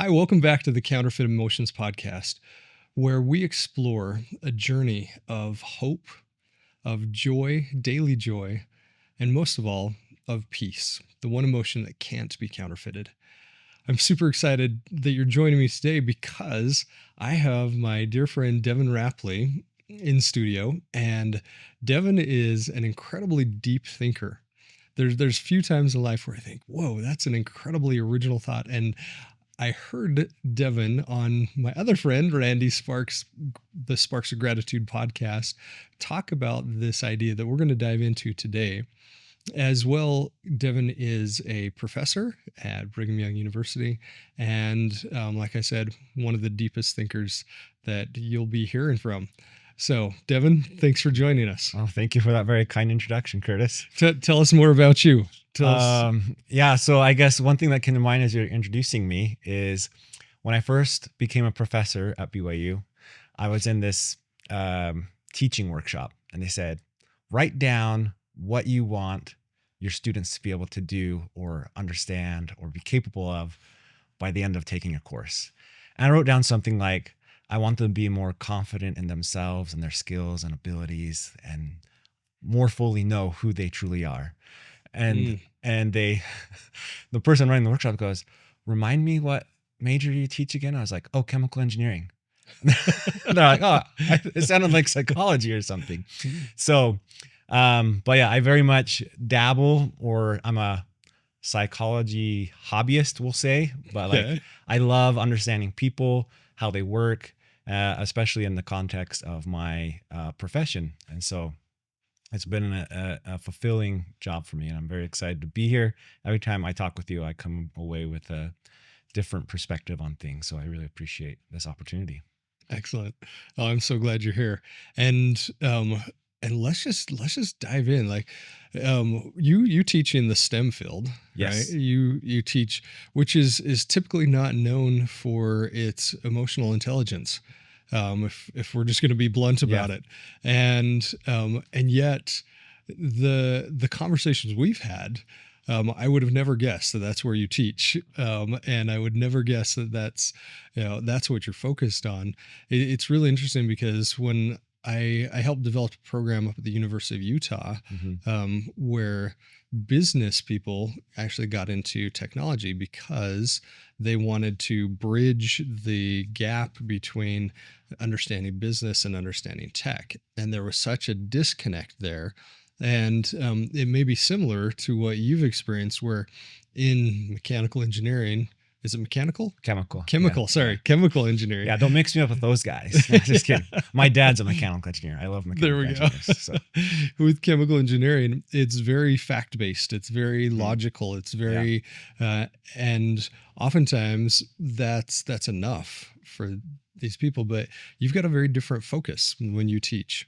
Hi, welcome back to the Counterfeit Emotions podcast, where we explore a journey of hope, of joy, daily joy, and most of all, of peace, the one emotion that can't be counterfeited. I'm super excited that you're joining me today because I have my dear friend Devin Rappleye in studio, and Devin is an incredibly deep thinker. There's few times in life where I think, whoa, that's an incredibly original thought. And I heard Devin on my other friend, Randy Sparks, the Sparks of Gratitude podcast, talk about this idea that we're going to dive into today. As well, Devin is a professor at Brigham Young University. And like I said, one of the deepest thinkers that you'll be hearing from. So, Devin, thanks for joining us. Oh, thank you for that very kind introduction, Curtis. Tell us more about you. Yeah, so I guess one thing that came to mind as you're introducing me is when I first became a professor at BYU, I was in this teaching workshop, and they said, write down what you want your students to be able to do or understand or be capable of by the end of taking a course. And I wrote down something like, I want them to be more confident in themselves and their skills and abilities and more fully know who they truly are. And they, the person running the workshop goes, remind me what major you teach again? I was like, oh, chemical engineering. They're like, oh, it sounded like psychology or something. So, but yeah, I very much dabble, or I'm a psychology hobbyist, we'll say, but like I love understanding people, how they work, especially in the context of my profession. And so it's been a fulfilling job for me, and I'm very excited to be here. Every time I talk with you, I come away with a different perspective on things. So I really appreciate this opportunity. Excellent. Oh, I'm so glad you're here. And let's just dive in. Like, you teach in the STEM field, Yes. right? You teach, which is typically not known for its emotional intelligence. If we're just going to be blunt about it, and yet the conversations we've had, I would have never guessed that that's where you teach, and I would never guess that that's what you're focused on. It's really interesting because when I helped develop a program up at the University of Utah, where business people actually got into technology because they wanted to bridge the gap between understanding business and understanding tech. And there was such a disconnect there. And it may be similar to what you've experienced, where in mechanical engineering, is it mechanical? Chemical. Chemical engineering. Yeah, don't mix me up with those guys. No, just kidding. My dad's a mechanical engineer. I love mechanical engineers. There we go. With chemical engineering, it's very fact-based. It's very logical. It's very, and oftentimes that's enough for these people. But you've got a very different focus when you teach.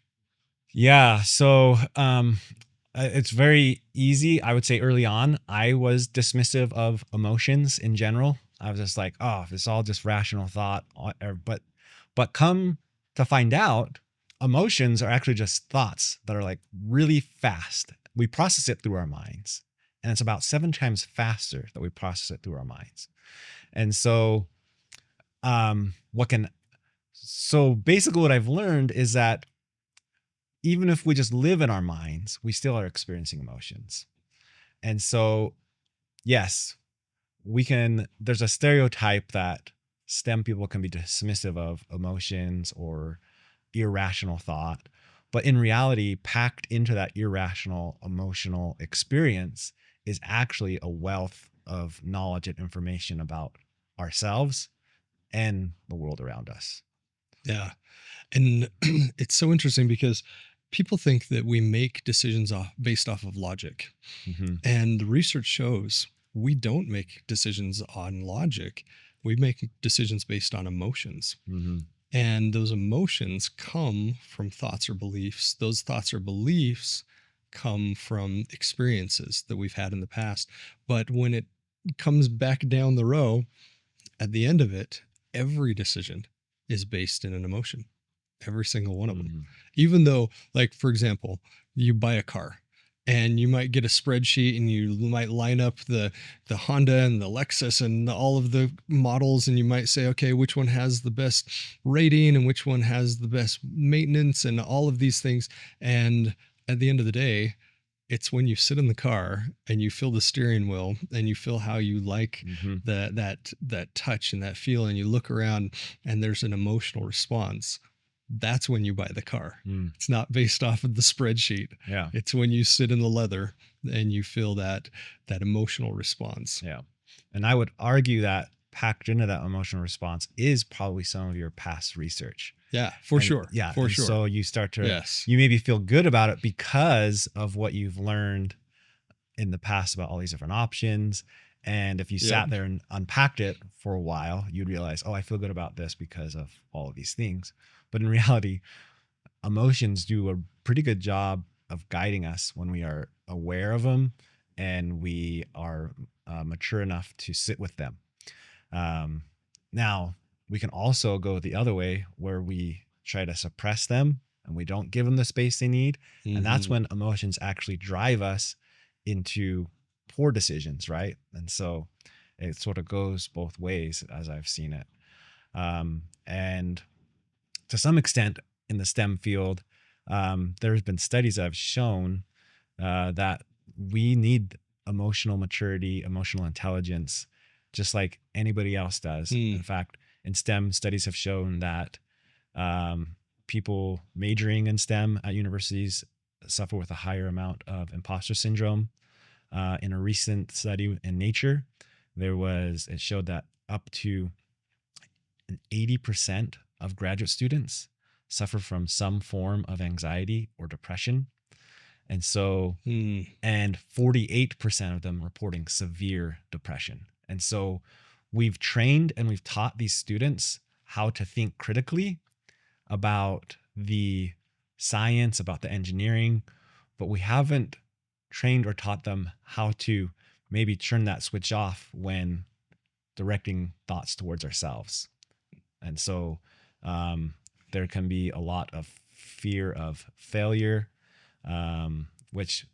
Yeah. So it's very easy. I would say early on, I was dismissive of emotions in general. I was just like, oh, it's all just rational thought. But come to find out, emotions are actually just thoughts that are like really fast. We process it through our minds, and it's about 7 times faster that we process it through our minds. And so, basically what I've learned is that even if we just live in our minds, we still are experiencing emotions. And so, yes, there's a stereotype that STEM people can be dismissive of emotions or irrational thought. But in reality, packed into that irrational emotional experience is actually a wealth of knowledge and information about ourselves and the world around us. Yeah. And it's so interesting because people think that we make decisions based off of logic. And the research shows we don't make decisions on logic. We make decisions based on emotions. And those emotions come from thoughts or beliefs. Those thoughts or beliefs come from experiences that we've had in the past. But when it comes back down the row, at the end of it, every decision is based in an emotion. Every single one of them. Even though, like, for example, you buy a car, and you might get a spreadsheet and you might line up the Honda and the Lexus and all of the models, and you might say, okay, which one has the best rating and which one has the best maintenance and all of these things. And at the end of the day, it's when you sit in the car and you feel the steering wheel and you feel how you like Mm-hmm. that touch and that feel, and you look around and there's an emotional response. That's when you buy the car. Mm. It's not based off of the spreadsheet. Yeah. It's when you sit in the leather and you feel that emotional response. Yeah. And I would argue that packed into that emotional response is probably some of your past research. Yeah, for And sure. yeah. For And sure. so you start to, Yes. you maybe feel good about it because of what you've learned in the past about all these different options. And if you Yep. sat there and unpacked it for a while, you'd realize, oh, I feel good about this because of all of these things. But in reality, emotions do a pretty good job of guiding us when we are aware of them and we are mature enough to sit with them. Now, we can also go the other way where we try to suppress them and we don't give them the space they need. And that's Mhm. when emotions actually drive us into poor decisions, right? And so it sort of goes both ways as I've seen it. And to some extent in the STEM field, there's been studies that have shown that we need emotional maturity, emotional intelligence, just like anybody else does. In Mm. fact, in STEM, studies have shown that people majoring in STEM at universities suffer with a higher amount of imposter syndrome. In a recent study in Nature, it showed that up to an 80% of graduate students suffer from some form of anxiety or depression. And so, Mm. and 48% of them reporting severe depression. And so we've trained and we've taught these students how to think critically about the science, about the engineering, but we haven't trained or taught them how to maybe turn that switch off when directing thoughts towards ourselves. And so there can be a lot of fear of failure, which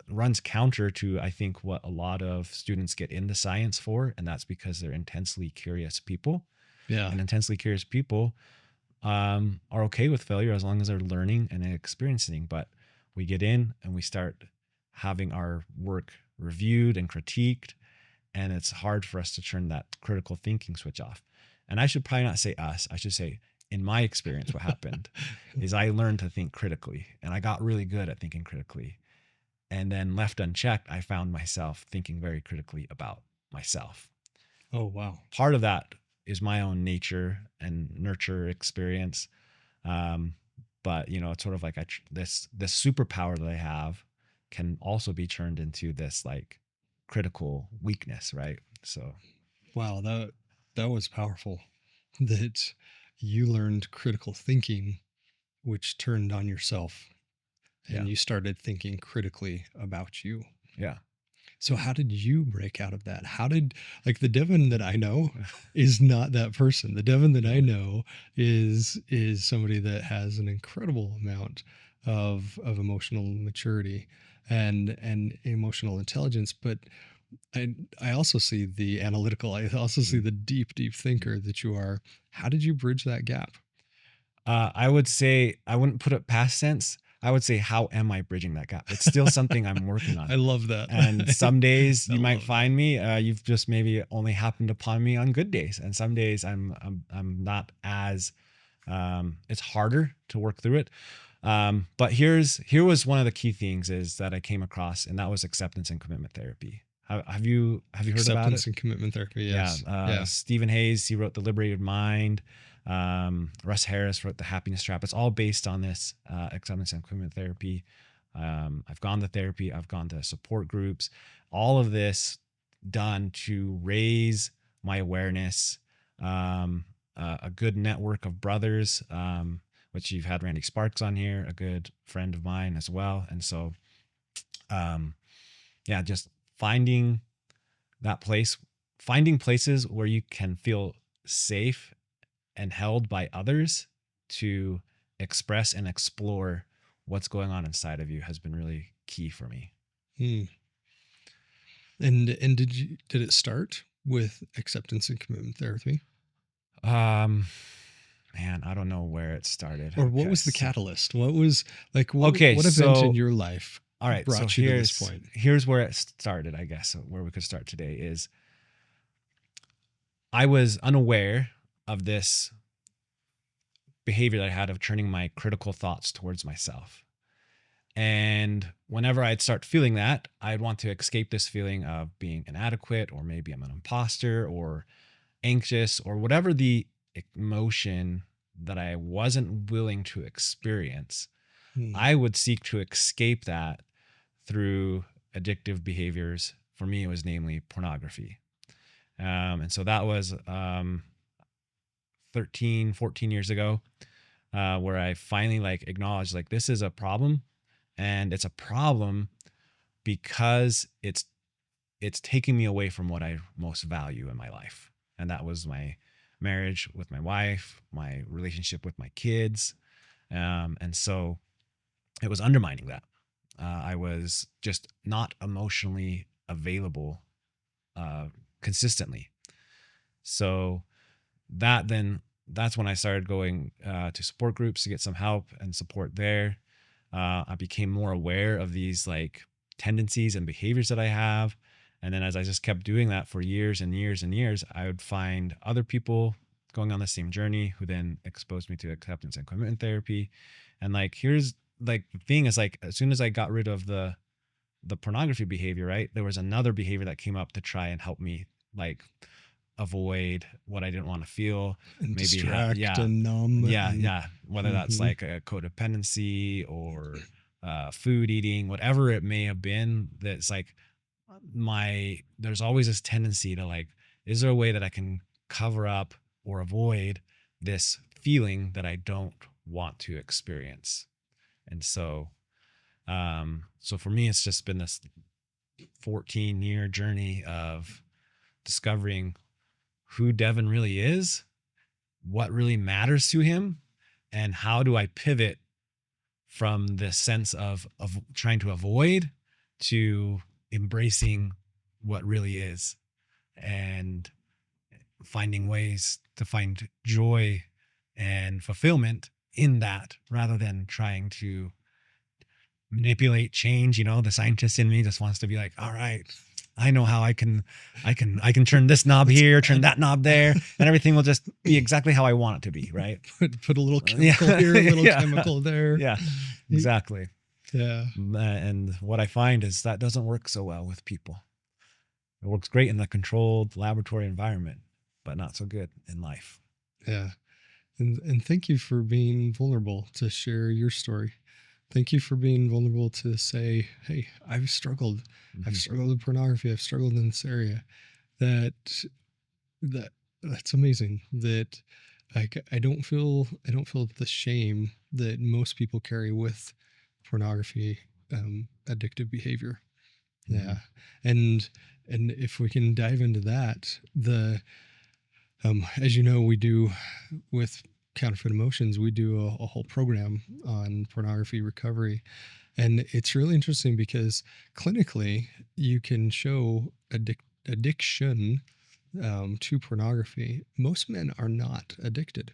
runs counter to, I think, what a lot of students get into science for. And that's because they're intensely curious people. Yeah. And intensely curious people are okay with failure as long as they're learning and experiencing. But we get in and we start having our work reviewed and critiqued, and it's hard for us to turn that critical thinking switch off. And I should probably not say us. I should say, in my experience, what happened is I learned to think critically, and I got really good at thinking critically. And then left unchecked, I found myself thinking very critically about myself. Oh, wow. Part of that is my own nature and nurture experience. But it's sort of like this superpower that I have can also be turned into this like critical weakness, right? So Wow, that was powerful. That you learned critical thinking, which turned on yourself, yeah, and you started thinking critically about you. yeah. So how did you break out of that? How did, like, the Devin that I know is not that person. The Devin that I know is somebody that has an incredible amount of emotional maturity and emotional intelligence, but I also see the analytical. I also see the deep thinker that you are. How did you bridge that gap? I would say I wouldn't put it past tense. I would say, how am I bridging that gap? It's still something I'm working on. I love that. And some days I you might love find me. You've just maybe only happened upon me on good days, and some days I'm not as. It's harder to work through it. But here was one of the key things is that I came across, and that was acceptance and commitment therapy. Have you heard about Acceptance it? and commitment therapy. Yeah. Yes. Yeah. Stephen Hayes, he wrote The Liberated Mind. Russ Harris wrote The Happiness Trap. It's all based on this acceptance and commitment therapy. I've gone to therapy. I've gone to support groups. All of this done to raise my awareness. A good network of brothers, which you've had Randy Sparks on here, a good friend of mine as well. And so, yeah, just finding that place, finding places where you can feel safe and held by others to express and explore what's going on inside of you has been really key for me. Hmm. And did it start with acceptance and commitment therapy? Um, Man, I don't know where it started. Or what Okay, was the so catalyst? What was like okay, what event in so your life all right, so brought you to this point? here's where it started. I guess where we could start today is I was unaware of this behavior that I had of turning my critical thoughts towards myself. And whenever I'd start feeling that, I'd want to escape this feeling of being inadequate, or maybe I'm an imposter, or anxious, or whatever the emotion that I wasn't willing to experience. Hmm. I would seek to escape that through addictive behaviors. For me, it was namely pornography. And so that was 13, 14 years ago, where I finally like acknowledged like this is a problem, and it's a problem because it's taking me away from what I most value in my life. And that was my marriage with my wife, my relationship with my kids. And so it was undermining that. I was just not emotionally available consistently. So that's when I started going to support groups to get some help and support there. I became more aware of these like tendencies and behaviors that I have. And then as I just kept doing that for years and years and years, I would find other people going on the same journey who then exposed me to acceptance and commitment therapy. And like, here's like the thing is like, as soon as I got rid of the pornography behavior, right, there was another behavior that came up to try and help me like avoid what I didn't want to feel. And Maybe distract and numb and yeah. Whether that's mhm. like a codependency or food eating, whatever it may have been. That's like there's always this tendency to like, is there a way that I can cover up or avoid this feeling that I don't want to experience? And so for me, it's just been this 14-year journey of discovering who Devin really is, what really matters to him, and how do I pivot from this sense of trying to avoid to embracing what really is, and finding ways to find joy and fulfillment in that, rather than trying to manipulate change. The scientist in me just wants to be like, all right, I know how I can turn this knob here, turn that knob there, and everything will just be exactly how I want it to be, right? Put a little Yeah. chemical here, a little Yeah. chemical there. Yeah, exactly. Yeah. And what I find is that doesn't work so well with people. It works great in the controlled laboratory environment, but not so good in life. Yeah. And thank you for being vulnerable to share your story. Thank you for being vulnerable to say, hey, I've struggled. I've Mhm. struggled with pornography. I've struggled in this area. That that's amazing. That I don't feel the shame that most people carry with pornography, addictive behavior. Yeah. Mhm. And if we can dive into that, as you know, we do with Counterfeit Emotions, we do a whole program on pornography recovery. And it's really interesting because clinically, you can show addiction to pornography. Most men are not addicted.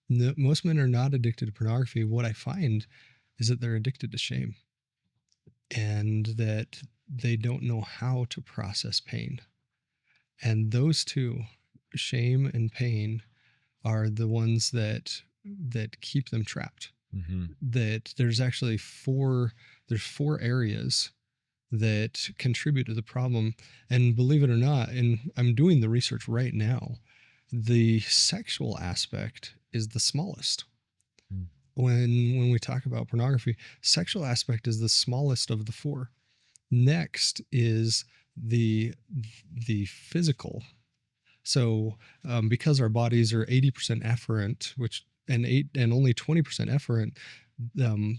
No, most men are not addicted to pornography. What I find is that they're addicted to shame, and that they don't know how to process pain. And those two, shame and pain, are the ones that keep them trapped. Mhm. That there's four areas that contribute to the problem. And believe it or not, and I'm doing the research right now, the sexual aspect is the smallest. Mm. When we talk about pornography, sexual aspect is the smallest of the four. Next is the physical. So because our bodies are 80% efferent, and only 20% efferent,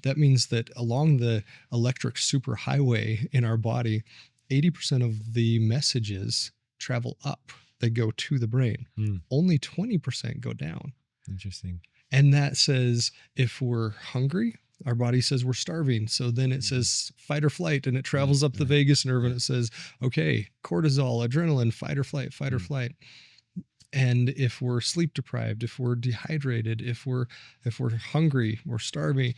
that means that along the electric superhighway in our body, 80% of the messages travel up. They go to the brain. Mm. Only 20% go down. Interesting. And that says if we're hungry, Our body says we're starving. So then it says fight or flight, and it travels up the vagus nerve and it says, okay, cortisol, adrenaline, fight or flight, fight or flight. And if we're sleep deprived, if we're dehydrated, if we're hungry, we're starving,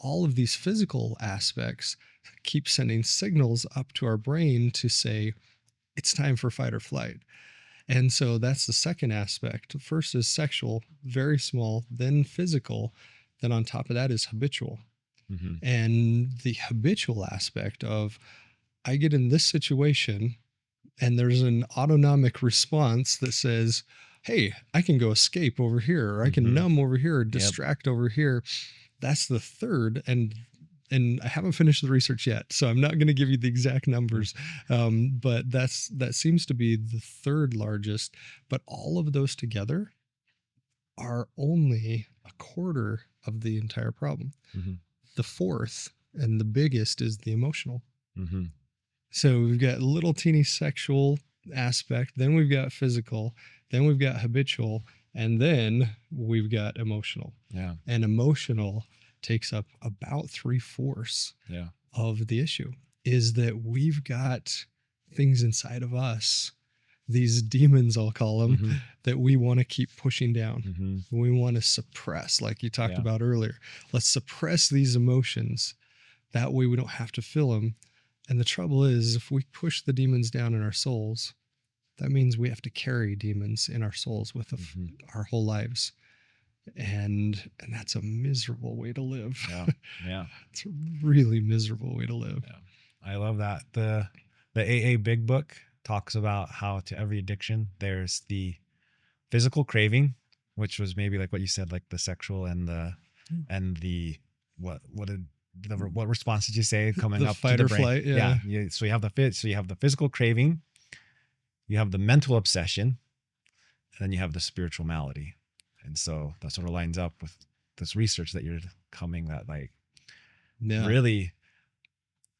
all of these physical aspects keep sending signals up to our brain to say it's time for fight or flight. And so that's the second aspect. First is sexual, very small, then physical, then on top of that is habitual. And the habitual aspect of, I get in this situation and there's an autonomic response that says, hey, I can go escape over here, or I can numb over here, or distract over here. That's the third. And I haven't finished the research yet, so I'm not going to give you the exact numbers. But that seems to be the third largest. But all of those together are only a quarter of the entire problem. The fourth and the biggest is the emotional. So we've got little teeny sexual aspect, then we've got physical, then we've got habitual, and then we've got emotional. Yeah. And emotional takes up about 3/4 of the issue, is that we've got things inside of us, these demons, I'll call them, that we want to keep pushing down. We want to suppress, like you talked about earlier. Let's suppress these emotions. That way we don't have to feel them. And the trouble is, if we push the demons down in our souls, that means we have to carry demons in our souls with our whole lives. And that's a miserable way to live. Yeah. It's a really miserable way to live. I love that. The AA Big Book talks about how to every addiction, there's the physical craving, which was maybe like what you said, like the sexual and the what response did you say coming up fight to the or brain? Flight, So you have the physical craving, you have the mental obsession, and then you have the spiritual malady. And so that sort of lines up with this research that you're coming that really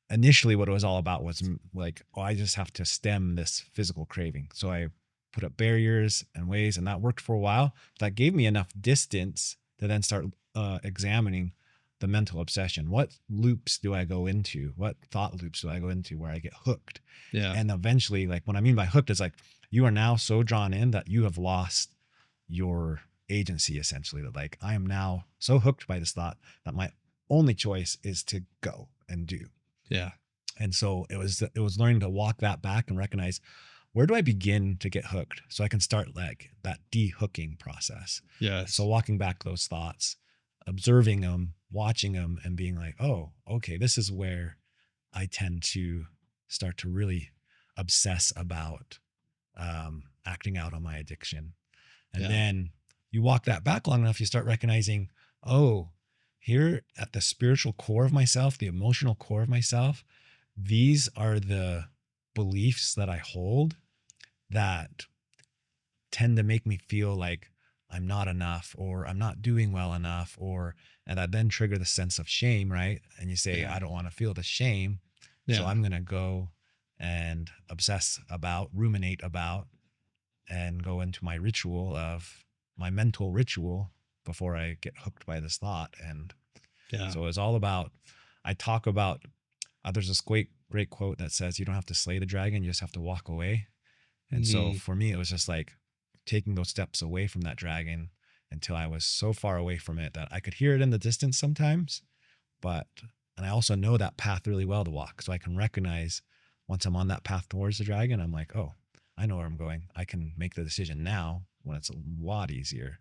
initially what it was all about was like, I just have to stem this physical craving. So I put up barriers and ways, and that worked for a while. That gave me enough distance to then start examining the mental obsession. What loops do I go into? What thought loops do I go into where I get hooked? And eventually, like, what I mean by hooked is like, you are now so drawn in that you have lost your agency, essentially. That like, I am now so hooked by this thought that my only choice is to go and do. And so it was learning to walk that back and recognize, where do I begin to get hooked? So I can start like that de-hooking process. So walking back those thoughts, observing them, watching them, and being like, oh, okay, this is where I tend to start to really obsess about acting out on my addiction. And then you walk that back long enough, you start recognizing, oh, here at the spiritual core of myself, the emotional core of myself, these are the beliefs that I hold that tend to make me feel like I'm not enough, or I'm not doing well enough, and that then trigger the sense of shame, right? And you say, I don't want to feel the shame. So I'm going to go and obsess about, ruminate about, and go into my mental ritual before I get hooked by this thought. And so it's all about, I talk about, there's this great quote that says, you don't have to slay the dragon, you just have to walk away. And so for me, it was just like taking those steps away from that dragon until I was so far away from it that I could hear it in the distance sometimes, and I also know that path really well to walk. So I can recognize once I'm on that path towards the dragon, I'm like, oh, I know where I'm going. I can make the decision now when it's a lot easier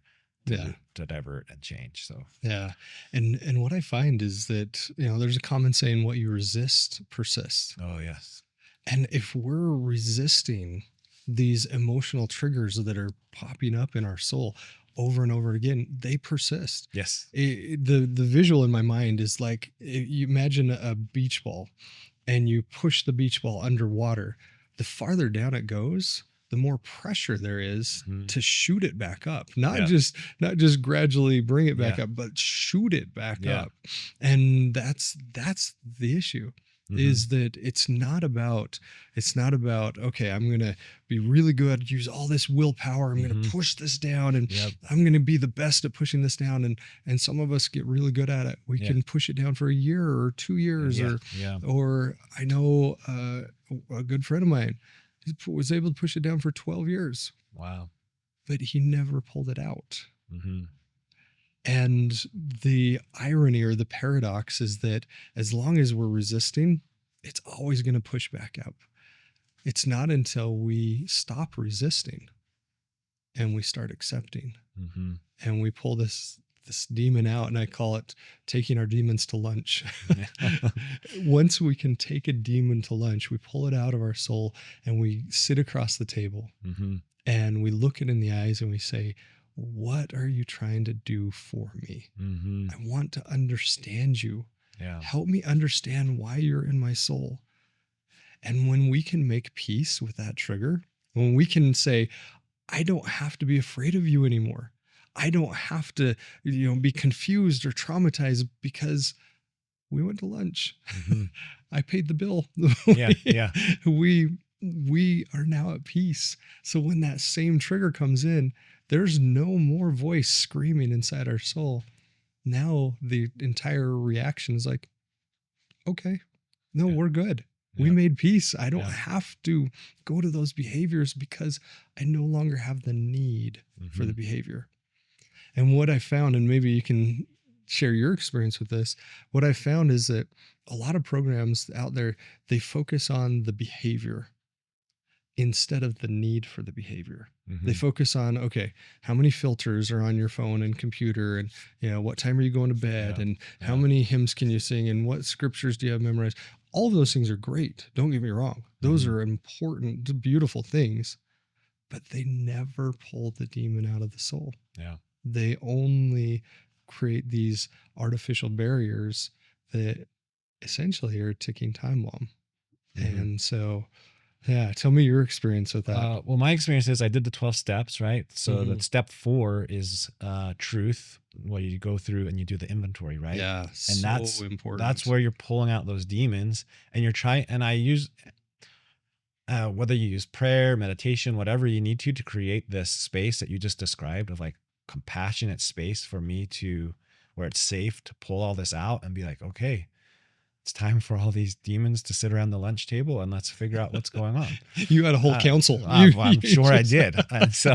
to divert and change. So and what I find is that, there's a common saying, what you resist persists. Oh yes. And if we're resisting these emotional triggers that are popping up in our soul over and over again, they persist. Yes. The visual in my mind is like, you imagine a beach ball and you push the beach ball underwater. The farther down it goes, the more pressure there is to shoot it back up. Not just gradually bring it back up, but shoot it back up. And that's the issue. is that it's not about okay, I'm going to be really good, use all this willpower, I'm going to push this down, and Yep. I'm going to be the best at pushing this down, and some of us get really good at it. We Yeah. can push it down for a year or 2 years, Yeah. or I know a good friend of mine was able to push it down for 12 years, Wow. but he never pulled it out. Mm-hmm. And the irony or the paradox is that as long as we're resisting, it's always going to push back up. It's not until we stop resisting and we start accepting, Mm-hmm. and we pull this demon out, and I call it taking our demons to lunch. Once we can take a demon to lunch, we pull it out of our soul and we sit across the table, Mm-hmm. and we look it in the eyes and we say, what are you trying to do for me? Mm-hmm. I want to understand you. Yeah. Help me understand why you're in my soul. And when we can make peace with that trigger, when we can say, I don't have to be afraid of you anymore. I don't have to, be confused or traumatized because we went to lunch. Mm-hmm. I paid the bill. Yeah. We are now at peace. So when that same trigger comes in, there's no more voice screaming inside our soul. Now the entire reaction is like, okay, no, Yeah. we're good. We Yeah. made peace. I don't Yeah. have to go to those behaviors because I no longer have the need for the behavior. And what I found, and maybe you can share your experience with this, what I found is that a lot of programs out there, they focus on the behavior instead of the need for the behavior. Mm-hmm. They focus on, okay, how many filters are on your phone and computer, and what time are you going to bed, Yeah. and how many hymns can you sing, and what scriptures do you have memorized? All of those things are great. Don't get me wrong. Those are important, beautiful things, but they never pull the demon out of the soul. Yeah. They only create these artificial barriers that essentially are a ticking time bomb. Mm-hmm. And so, yeah, tell me your experience with that. Well, my experience is I did the 12 steps, right? So that step 4 is truth, where you go through and you do the inventory, right? Yeah, And so that's important. That's where you're pulling out those demons, and you're trying. And I use whether you use prayer, meditation, whatever you need to create this space that you just described of like compassionate space for me to where it's safe to pull all this out and be like, okay, it's time for all these demons to sit around the lunch table and let's figure out what's going on. You had a whole council. I'm sure I did. And so,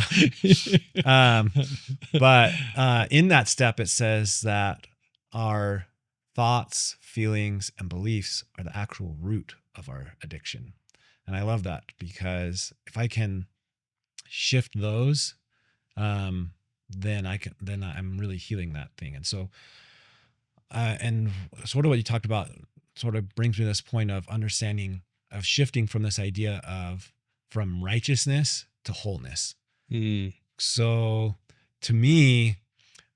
but in that step, it says that our thoughts, feelings, and beliefs are the actual root of our addiction. And I love that because if I can shift those, then I'm really healing that thing. And so, and sort of what you talked about sort of brings me to this point of understanding, of shifting from this idea of from righteousness to wholeness. So to me,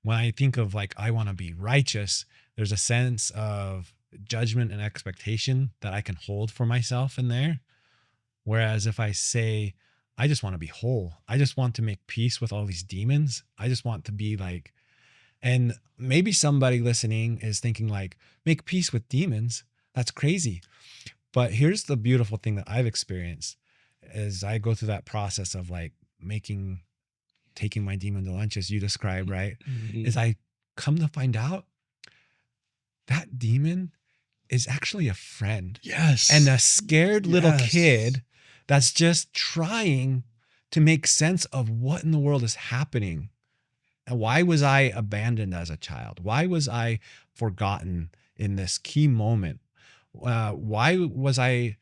when I think of like, I want to be righteous, there's a sense of judgment and expectation that I can hold for myself in there. Whereas if I say, I just want to be whole, I just want to make peace with all these demons, I just want to be like, and maybe somebody listening is thinking like, make peace with demons, that's crazy. But here's the beautiful thing that I've experienced as I go through that process of like taking my demon to lunch, as you described, right? Is I come to find out that demon is actually a friend. Yes. And a scared little kid that's just trying to make sense of what in the world is happening. And why was I abandoned as a child? Why was I forgotten in this key moment? Why was I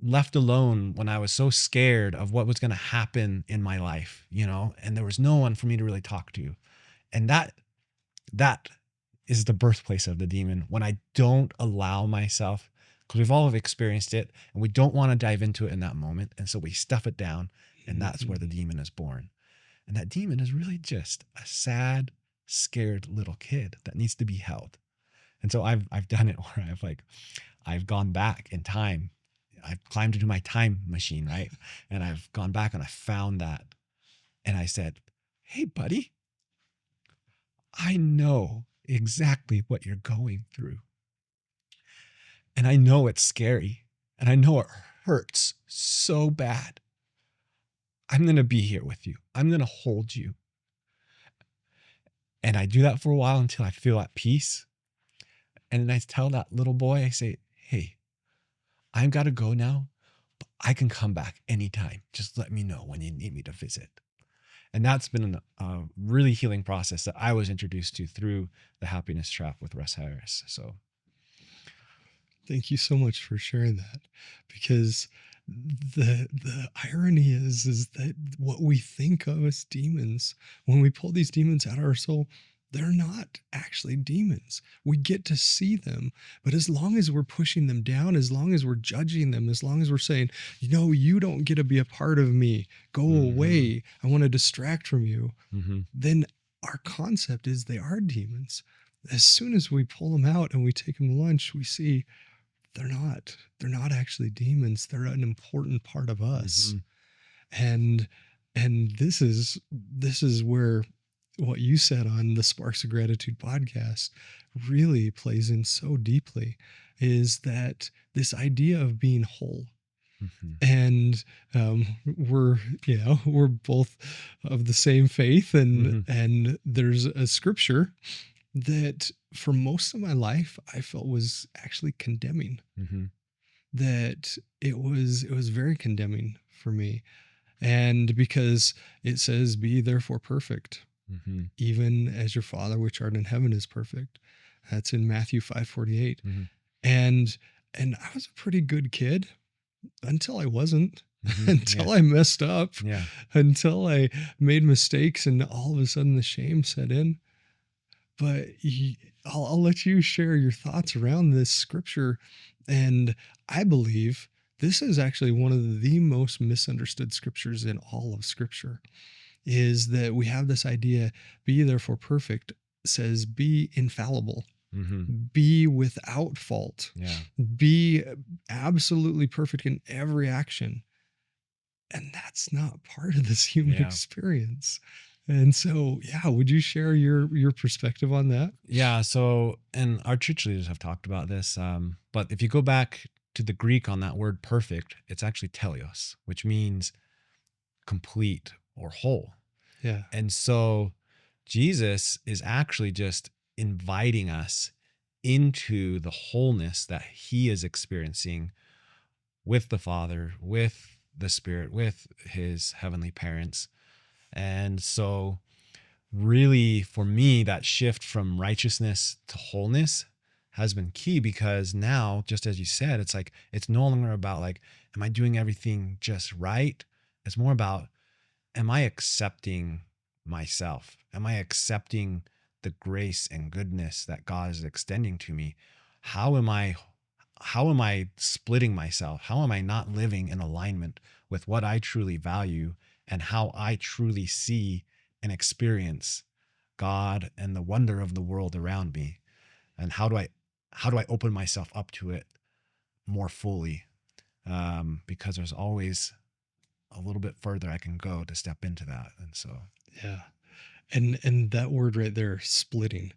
left alone when I was so scared of what was going to happen in my life, and there was no one for me to really talk to. And that is the birthplace of the demon, when I don't allow myself, because we've all experienced it and we don't want to dive into it in that moment. And so we stuff it down, and that's where the demon is born. And that demon is really just a sad, scared little kid that needs to be held. And so I've done it where I've gone back in time. I've climbed into my time machine, right? And I've gone back and I found that. And I said, hey, buddy, I know exactly what you're going through. And I know it's scary. And I know it hurts so bad. I'm going to be here with you. I'm going to hold you. And I do that for a while until I feel at peace. And then I tell that little boy, I say, hey, I've got to go now, but I can come back anytime. Just let me know when you need me to visit. And that's been a really healing process that I was introduced to through the Happiness Trap with Russ Harris. So thank you so much for sharing that, because the irony is that what we think of as demons, when we pull these demons out of our soul, they're not actually demons. We get to see them, but as long as we're pushing them down, as long as we're judging them, as long as we're saying, you don't get to be a part of me, go away, I want to distract from you, then our concept is they are demons. As soon as we pull them out and we take them to lunch, we see they're not actually demons. They're an important part of us. And this is where what you said on the Sparks of Gratitude podcast really plays in so deeply, is that this idea of being whole. And we're both of the same faith, and there's a scripture that for most of my life I felt was actually condemning. That it was very condemning for me. And because it says, be therefore perfect, even as your Father which art in heaven is perfect. That's in Matthew 5:48. And I was a pretty good kid until I wasn't. Until I messed up, until I made mistakes, and all of a sudden the shame set in. But I'll let you share your thoughts around this scripture. And I believe this is actually one of the most misunderstood scriptures in all of Scripture, is that we have this idea, be therefore perfect, says be infallible, be without fault, be absolutely perfect in every action. And that's not part of this human experience. And so, would you share your perspective on that? Yeah. So, and our church leaders have talked about this. But if you go back to the Greek on that word perfect, it's actually teleos, which means complete or whole. Yeah. And so Jesus is actually just inviting us into the wholeness that he is experiencing with the Father, with the Spirit, with his heavenly parents. And so really for me, that shift from righteousness to wholeness has been key, because now, just as you said, it's like, it's no longer about like, am I doing everything just right? It's more about, am I accepting myself? Am I accepting the grace and goodness that God is extending to me? How am I splitting myself? How am I not living in alignment with what I truly value and how I truly see and experience God and the wonder of the world around me? And how do I open myself up to it more fully? Because there's always a little bit further I can go to step into that. And so, and that word right there, splitting,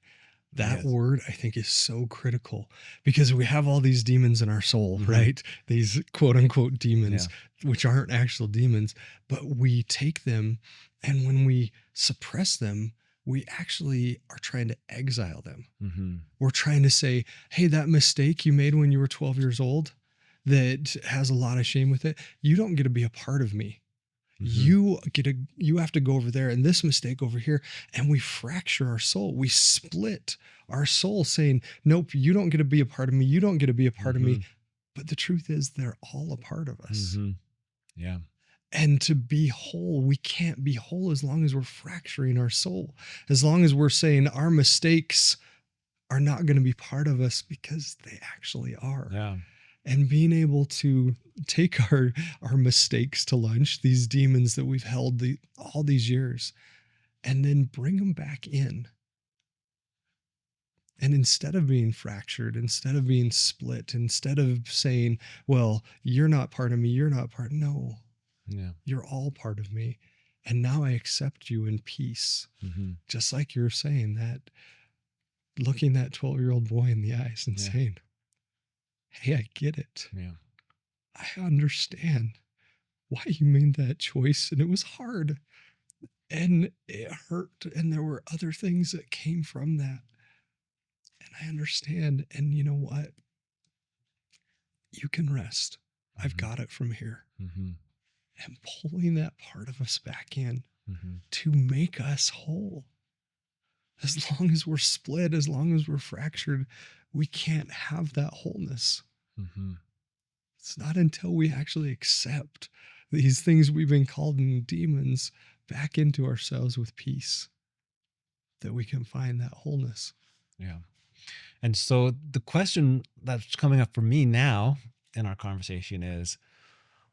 that word I think is so critical, because we have all these demons in our soul, right? These quote unquote demons, which aren't actual demons, but we take them, and when we suppress them, we actually are trying to exile them. We're trying to say, hey, that mistake you made when you were 12 years old that has a lot of shame with it, you don't get to be a part of me. You have to go over there, and this mistake over here, and we fracture our soul. We split our soul, saying, nope, you don't get to be a part of me. You don't get to be a part of me. But the truth is, they're all a part of us. And to be whole, we can't be whole as long as we're fracturing our soul, as long as we're saying our mistakes are not going to be part of us, because they actually are. And being able to take our mistakes to lunch, these demons that we've held all these years, and then bring them back in. And instead of being fractured, instead of being split, instead of saying, well, you're not part of me, you're not part, no, you're all part of me. And now I accept you in peace. Just like you're saying, that looking that 12-year-old boy in the eyes and saying, hey, I get it. Yeah. I understand why you made that choice, and it was hard and it hurt, and there were other things that came from that. And I understand. And you know what? You can rest. I've Mm-hmm. got it from here. Mm-hmm. And pulling that part of us back in Mm-hmm. to make us whole. As long as we're split, as long as we're fractured, we can't have that wholeness. Mm-hmm. It's not until we actually accept these things we've been called demons back into ourselves with peace that we can find that wholeness. Yeah. And so the question that's coming up for me now in our conversation is,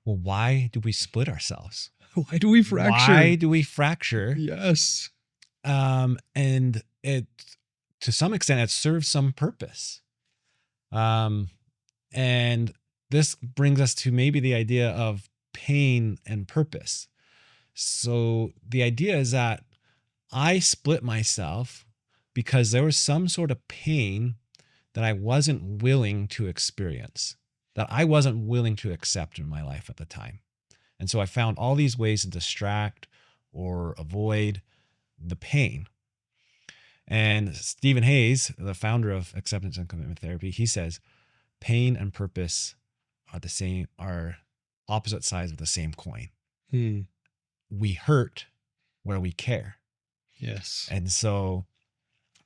well, why do we split ourselves? Why do we fracture? Why do we fracture? Yes. And it, to some extent, it serves some purpose. And this brings us to maybe the idea of pain and purpose. So the idea is that I split myself because there was some sort of pain that I wasn't willing to experience, that I wasn't willing to accept in my life at the time. And so I found all these ways to distract or avoid the pain. And Stephen Hayes, the founder of acceptance and commitment therapy, he says, pain and purpose are opposite sides of the same coin. We hurt where we care. Yes. And so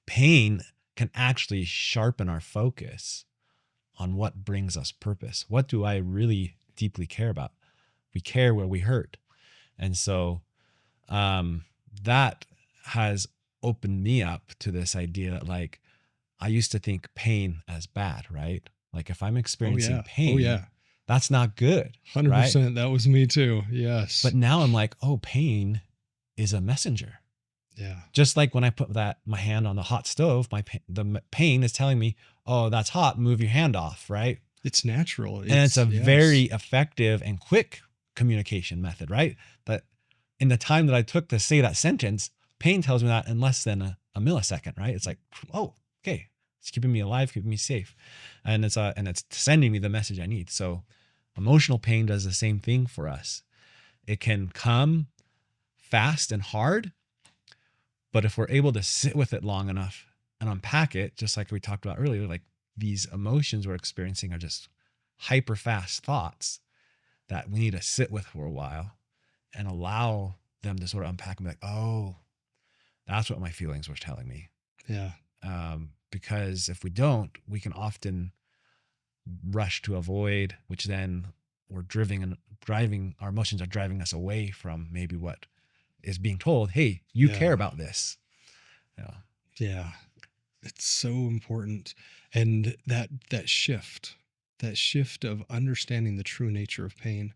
pain can actually sharpen our focus on what brings us purpose. What do I really deeply care about? We care where we hurt. And so that has opened me up to this idea. Like, I used to think pain as bad, right? Like, if I'm experiencing pain, that's not good. 100%. Right? That was me too. Yes. But now I'm like, oh, pain is a messenger. Yeah. Just like when I put my hand on the hot stove, the pain is telling me, oh, that's hot, move your hand off, right? It's natural. And it's a very effective and quick communication method, right? But in the time that I took to say that sentence, pain tells me that in less than a millisecond, right? It's like, oh, okay, it's keeping me alive, keeping me safe. And it's sending me the message I need. So emotional pain does the same thing for us. It can come fast and hard, but if we're able to sit with it long enough and unpack it, just like we talked about earlier, like these emotions we're experiencing are just hyper fast thoughts that we need to sit with for a while and allow them to sort of unpack and be like, oh, that's what my feelings were telling me. Yeah. Because if we don't, we can often rush to avoid, which then we're driving, our emotions are driving us away from maybe what is being told. Hey, you care about this. Yeah. It's so important. And that shift of understanding the true nature of pain.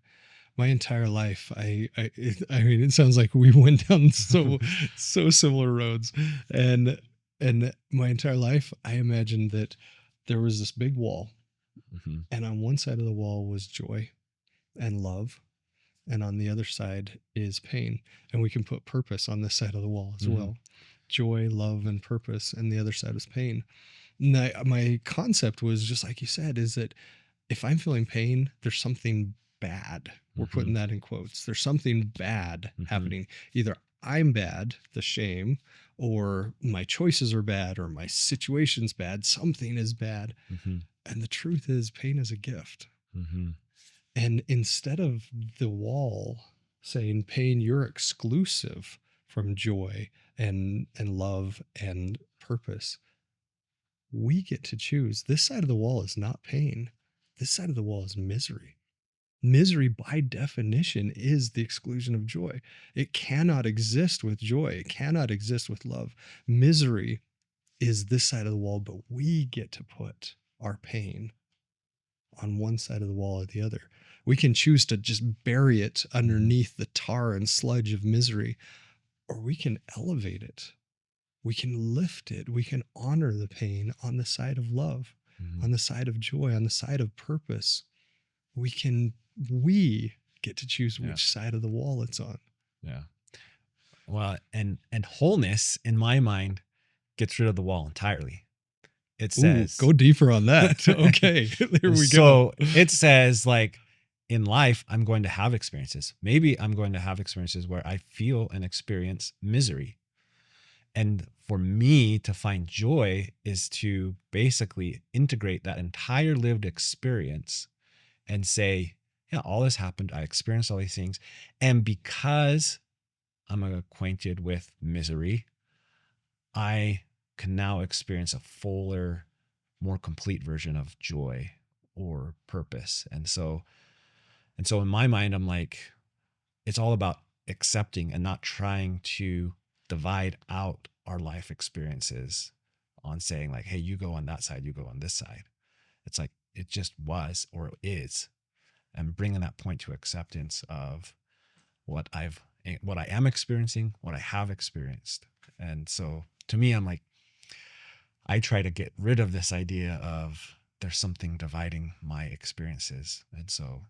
My entire life, I mean, it sounds like we went down so similar roads. And my entire life, I imagined that there was this big wall. Mm-hmm. And on one side of the wall was joy and love. And on the other side is pain. And we can put purpose on this side of the wall as well. Joy, love, and purpose. And the other side is pain. And my concept was just like you said, is that if I'm feeling pain, there's something bad. We're putting that in quotes. There's something bad happening. Either I'm bad, the shame, or my choices are bad, or my situation's bad. Something is bad. And the truth is, pain is a gift. And instead of the wall saying, pain, you're exclusive from joy and love and purpose, we get to choose. This side of the wall is not pain. This side of the wall is misery. Misery, by definition, is the exclusion of joy. It cannot exist with joy. It cannot exist with love. Misery is this side of the wall, but we get to put our pain on one side of the wall or the other. We can choose to just bury it underneath the tar and sludge of misery, or we can elevate it. We can lift it. We can honor the pain on the side of love, on the side of joy, on the side of purpose. We get to choose which side of the wall it's on. Yeah. Well, and wholeness, in my mind, gets rid of the wall entirely. it Ooh, says, go deeper on that. Okay, there we go. so it says, like, in life, I'm going to have experiences. Maybe I'm going to have experiences where I feel and experience misery. And for me to find joy is to basically integrate that entire lived experience and say, yeah, all this happened. I experienced all these things. And because I'm acquainted with misery, I can now experience a fuller, more complete version of joy or purpose. And so in my mind, I'm like, it's all about accepting and not trying to divide out our life experiences on saying, like, hey, you go on that side, you go on this side. It's like it just was or is, and bringing that point to acceptance of what I am experiencing, what I have experienced. And so to me, I'm like, I try to get rid of this idea of there's something dividing my experiences. And so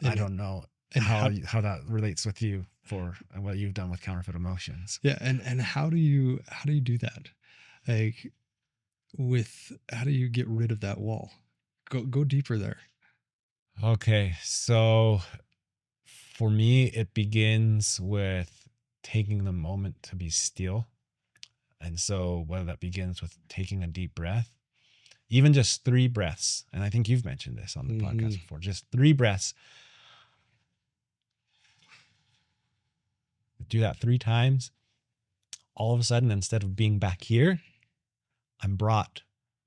I And don't know and how that relates with you for what you've done with counterfeit emotions. yeah, and how do you do that? Like, with how do you get rid of that wall? Go deeper there. Okay, so for me, it begins with taking the moment to be still. And so whether that begins with taking a deep breath, even just 3 breaths, and I think you've mentioned this on the podcast Mhm. before, just 3 breaths. Do that 3 times. All of a sudden, instead of being back here, I'm brought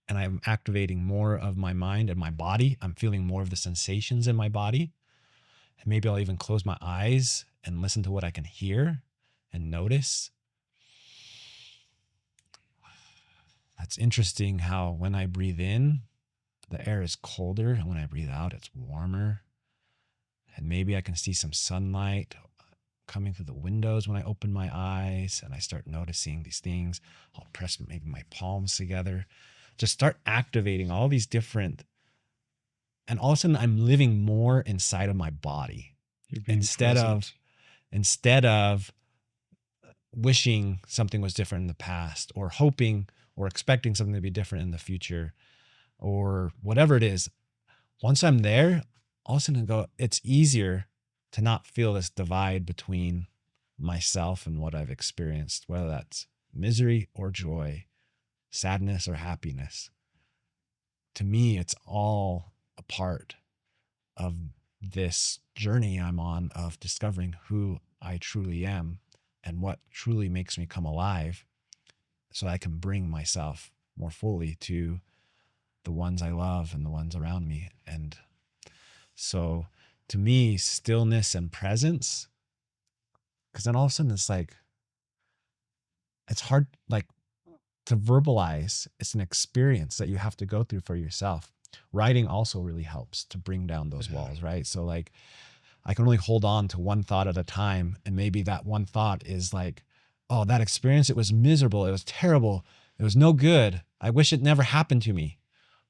and I'm activating more of my mind and my body. I'm feeling more of the sensations in my body. And maybe I'll even close my eyes and listen to what I can hear and notice. That's interesting how when I breathe in, the air is colder, and when I breathe out, it's warmer. And maybe I can see some sunlight coming through the windows when I open my eyes and I start noticing these things. I'll press maybe my palms together. Just start activating all these different, and all of a sudden I'm living more inside of my body You're being instead present. of instead of wishing something was different in the past or hoping or expecting something to be different in the future or whatever it is. Once I'm there, all of a sudden it's easier to not feel this divide between myself and what I've experienced, whether that's misery or joy, sadness or happiness. To me, it's all a part of this journey I'm on of discovering who I truly am and what truly makes me come alive so I can bring myself more fully to the ones I love and the ones around me. And so to me, stillness and presence, because then all of a sudden it's like, it's hard, like, to verbalize. It's an experience that you have to go through for yourself. Writing also really helps to bring down those Yeah. walls, right? So like I can only hold on to one thought at a time. And maybe that one thought is like, oh, that experience, it was miserable. It was terrible. It was no good. I wish it never happened to me.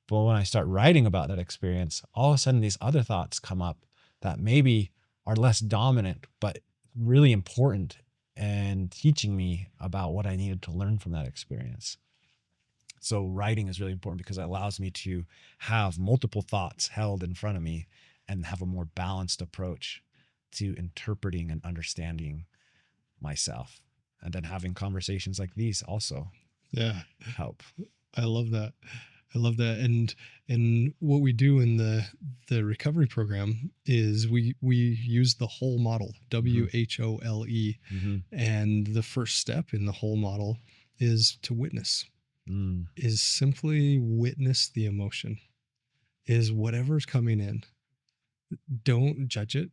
But when I start writing about that experience, all of a sudden these other thoughts come up that maybe are less dominant, but really important and teaching me about what I needed to learn from that experience. So writing is really important because it allows me to have multiple thoughts held in front of me and have a more balanced approach to interpreting and understanding myself. And then having conversations like these also Yeah. help. I love that. I love that. And what we do in the recovery program is we use the whole model, WHOLE. Mm-hmm. And the first step in the whole model is to witness. Mm. Is simply witness the emotion. Is whatever's coming in. Don't judge it.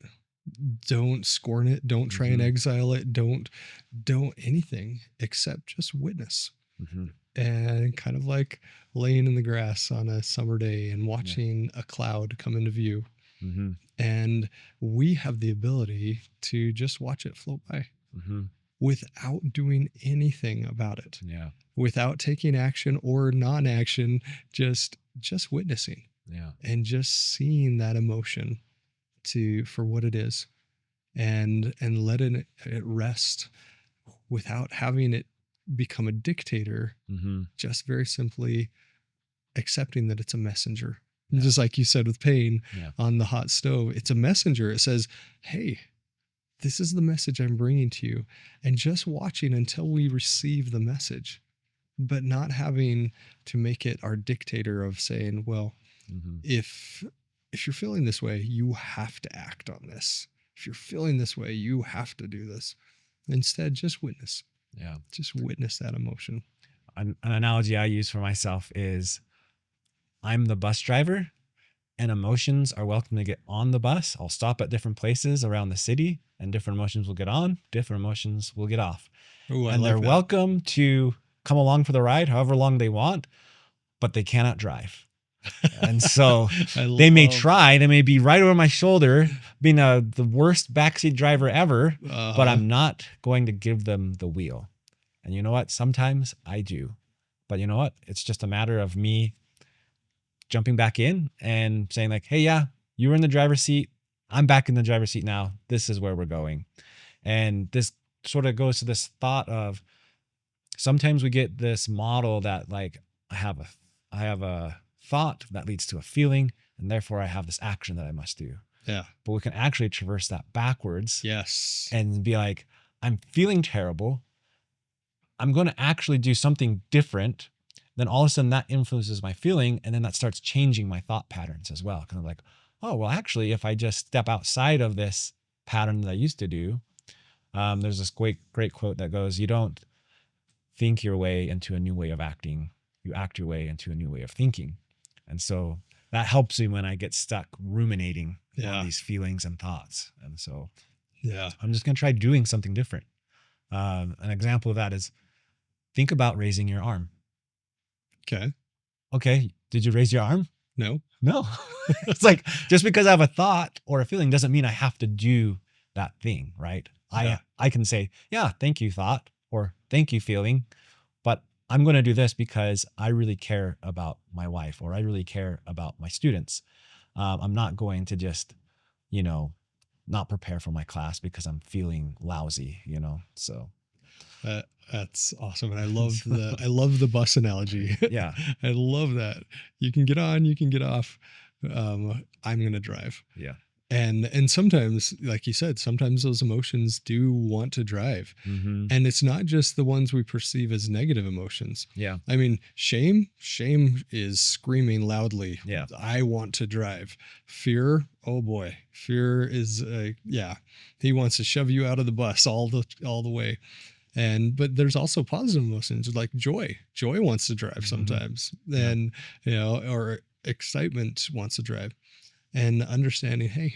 Don't scorn it. Don't try and Mm-hmm. exile it. Don't anything except just witness. Mm-hmm. And kind of like laying in the grass on a summer day and Yeah. watching a cloud come into view. Mm-hmm. And we have the ability to just watch it float by Mm-hmm. without doing anything about it, Yeah. without taking action or non-action, just witnessing Yeah. and just seeing that emotion for what it is, and letting it rest without having it become a dictator. Mm-hmm. Just very simply accepting that it's a messenger. Yeah. Just like you said with pain Yeah. on the hot stove, it's a messenger. It says, hey, this is the message I'm bringing to you. And just watching until we receive the message, but not having to make it our dictator of saying, well, Mm-hmm. if you're feeling this way, you have to act on this. If you're feeling this way, you have to do this. Instead, just witness. Yeah. Just witness that emotion. An analogy I use for myself is I'm the bus driver and emotions are welcome to get on the bus. I'll stop at different places around the city and different emotions will get on, different emotions will get off. Ooh, And they're welcome to come along for the ride, however long they want, but they cannot drive. And so they may try, they may be right over my shoulder, being the worst backseat driver ever, but I'm not going to give them the wheel. And you know what? Sometimes I do. But you know what? It's just a matter of me jumping back in and saying like, hey, yeah, you were in the driver's seat. I'm back in the driver's seat now. This is where we're going. And this sort of goes to this thought of sometimes we get this model that like, I have a thought that leads to a feeling, and therefore I have this action that I must do. Yeah. But we can actually traverse that backwards. Yes. And be like, I'm feeling terrible. I'm going to actually do something different. Then all of a sudden that influences my feeling. And then that starts changing my thought patterns as well. Kind of like, oh, well, actually, if I just step outside of this pattern that I used to do, there's this great quote that goes, you don't think your way into a new way of acting. You act your way into a new way of thinking. And so that helps me when I get stuck ruminating on these feelings and thoughts. And so I'm just going to try doing something different. An example of that is think about raising your arm. Okay. Did you raise your arm? No. It's like, just because I have a thought or a feeling doesn't mean I have to do that thing, right? Yeah. I can say, yeah, thank you thought, or thank you feeling, but I'm going to do this because I really care about my wife, or I really care about my students. I'm not going to just, not prepare for my class because I'm feeling lousy, so. That's awesome. And I love the bus analogy. Yeah. I love that. You can get on, you can get off. I'm going to drive. Yeah. And sometimes, like you said, sometimes those emotions do want to drive. Mm-hmm. And it's not just the ones we perceive as negative emotions. Yeah. I mean, shame is screaming loudly. Yeah. I want to drive. Fear, oh boy. Fear is, he wants to shove you out of the bus all the way. But there's also positive emotions like joy. Joy wants to drive sometimes. And, or excitement wants to drive. And understanding, hey,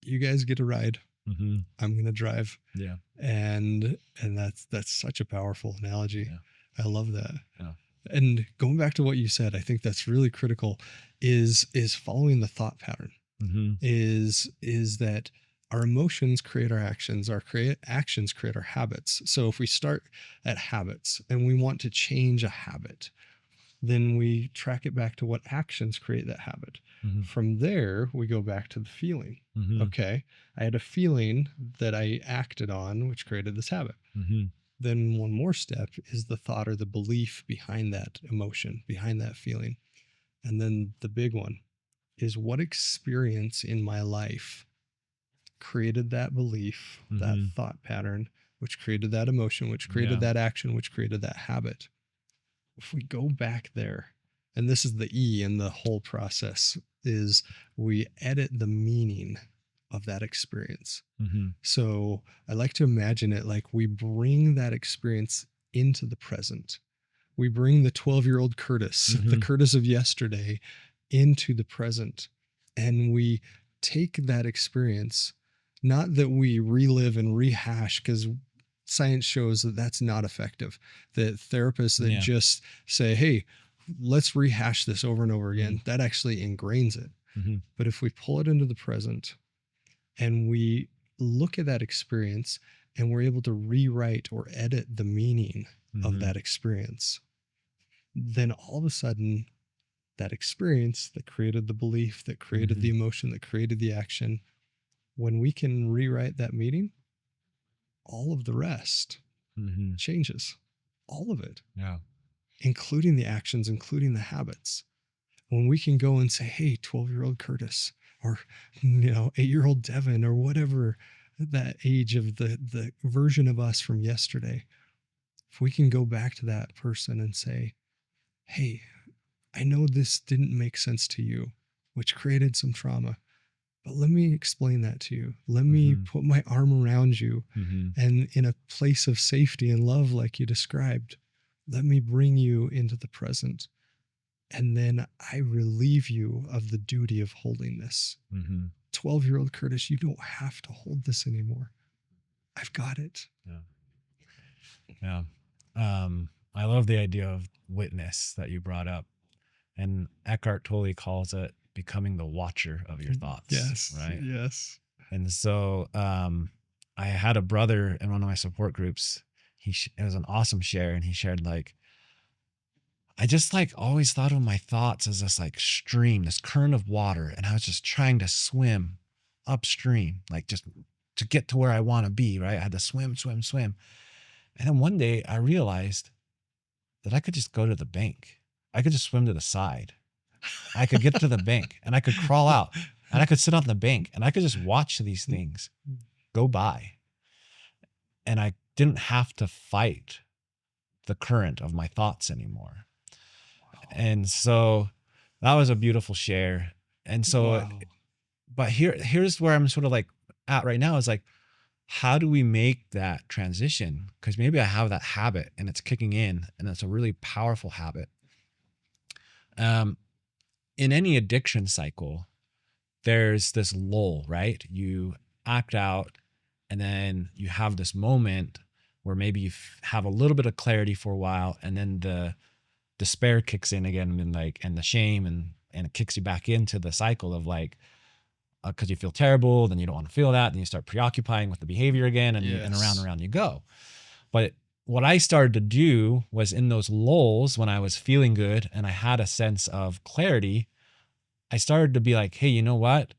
you guys get a ride. Mm-hmm. I'm going to drive. Yeah. And that's such a powerful analogy. Yeah. I love that. Yeah. And going back to what you said, I think that's really critical is following the thought pattern. Mm-hmm. Is that our emotions create our actions, actions create our habits. So if we start at habits and we want to change a habit, then we track it back to what actions create that habit. Mm-hmm. From there, we go back to the feeling. Mm-hmm. Okay, I had a feeling that I acted on, which created this habit. Mm-hmm. Then one more step is the thought or the belief behind that emotion, behind that feeling. And then the big one is what experience in my life created that belief, that thought pattern, which created that emotion, which created that action, which created that habit. If we go back there, and this is the E in the whole process, is we edit the meaning of that experience. Mm-hmm. So I like to imagine it like we bring that experience into the present. We bring the 12-year-old Curtis, the Curtis of yesterday, into the present. And we take that experience, not that we relive and rehash, because science shows that that's not effective. That therapists that just say, hey, let's rehash this over and over again, that actually ingrains it. Mm-hmm. But if we pull it into the present and we look at that experience and we're able to rewrite or edit the meaning of that experience, then all of a sudden that experience that created the belief, that created the emotion, that created the action, when we can rewrite that meaning, all of the rest changes. All of it. Yeah. including the actions, including the habits. When we can go and say, hey, 12-year-old Curtis, or 8-year-old Devin, or whatever that age of the version of us from yesterday, if we can go back to that person and say, hey, I know this didn't make sense to you, which created some trauma, but let me explain that to you. Let me put my arm around you, and in a place of safety and love, like you described, let me bring you into the present. And then I relieve you of the duty of holding this. 12-year-old Curtis, you don't have to hold this anymore. I've got it. Yeah. I love the idea of witness that you brought up. And Eckhart Tolle calls it becoming the watcher of your thoughts. Yes. Right. Yes. And so I had a brother in one of my support groups. It was an awesome share. And he shared I just always thought of my thoughts as this stream, this current of water. And I was just trying to swim upstream, just to get to where I want to be. Right. I had to swim. And then one day I realized that I could just go to the bank. I could just swim to the side. I could get to the bank and I could crawl out and I could sit on the bank and I could just watch these things go by. And I didn't have to fight the current of my thoughts anymore. And so that was a beautiful share. And so, but here's where I'm sort of at right now is how do we make that transition? Because maybe I have that habit and it's kicking in and it's a really powerful habit. In any addiction cycle, there's this lull, right? You act out and then you have this moment where maybe you have a little bit of clarity for a while and then the despair kicks in again and the shame and it kicks you back into the cycle of because you feel terrible, then you don't want to feel that, then you start preoccupying with the behavior again and around you go. But what I started to do was in those lulls when I was feeling good and I had a sense of clarity, I started to be hey, you know what?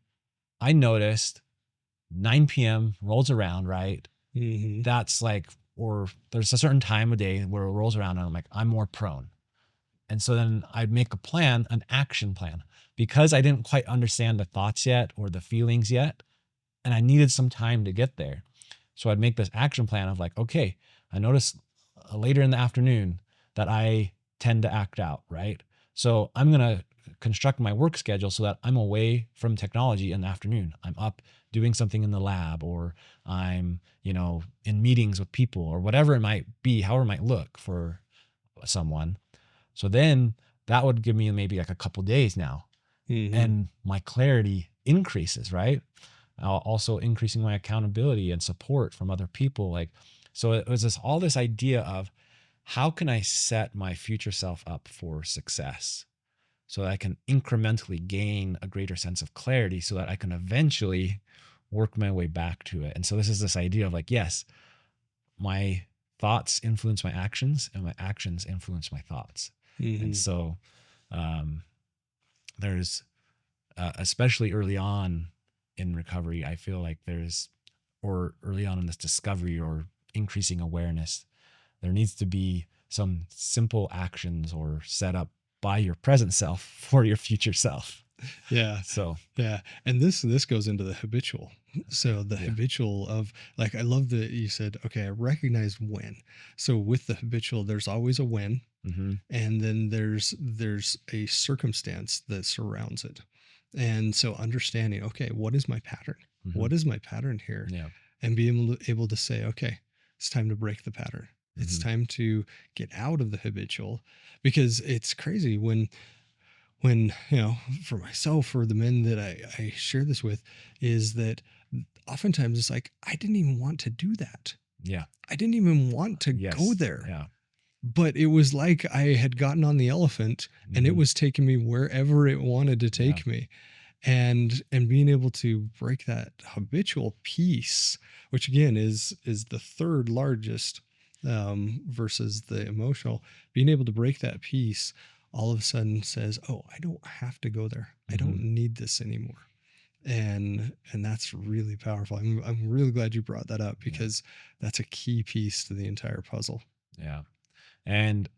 I noticed 9 p.m. rolls around, right? That's or there's a certain time of day where it rolls around and I'm more prone. And so then I'd make a plan, an action plan, because I didn't quite understand the thoughts yet or the feelings yet. And I needed some time to get there. So I'd make this action plan of okay, I noticed later in the afternoon that I tend to act out, right? So I'm going to construct my work schedule so that I'm away from technology in the afternoon. I'm up doing something in the lab or I'm, in meetings with people or whatever it might be, however it might look for someone. So then that would give me maybe a couple days now. And my clarity increases, right? Also increasing my accountability and support from other people. So it was all this idea of how can I set my future self up for success so that I can incrementally gain a greater sense of clarity so that I can eventually work my way back to it. And so this is this idea of yes, my thoughts influence my actions and my actions influence my thoughts. And so there's, especially early on in recovery, I feel or early on in this discovery or increasing awareness, there needs to be some simple actions or set up by your present self for your future self. Yeah. So, yeah. And this goes into the habitual. So the habitual of I love that you said, okay, I recognize when. So with the habitual, there's always a when. And then there's a circumstance that surrounds it. And so understanding, okay, what is my pattern? What is my pattern here? Yeah. And being able to say, okay, it's time to break the pattern. It's time to get out of the habitual, because it's crazy when for myself, for the men that I share this with, is that oftentimes it's I didn't even want to do that. Yeah. I didn't even want to go there. Yeah. But it was I had gotten on the elephant and it was taking me wherever it wanted to take me. And being able to break that habitual piece, which again is the third largest versus the emotional, being able to break that piece all of a sudden says, oh, I don't have to go there. I don't need this anymore. And that's really powerful. I'm really glad you brought that up, because that's a key piece to the entire puzzle. Yeah. And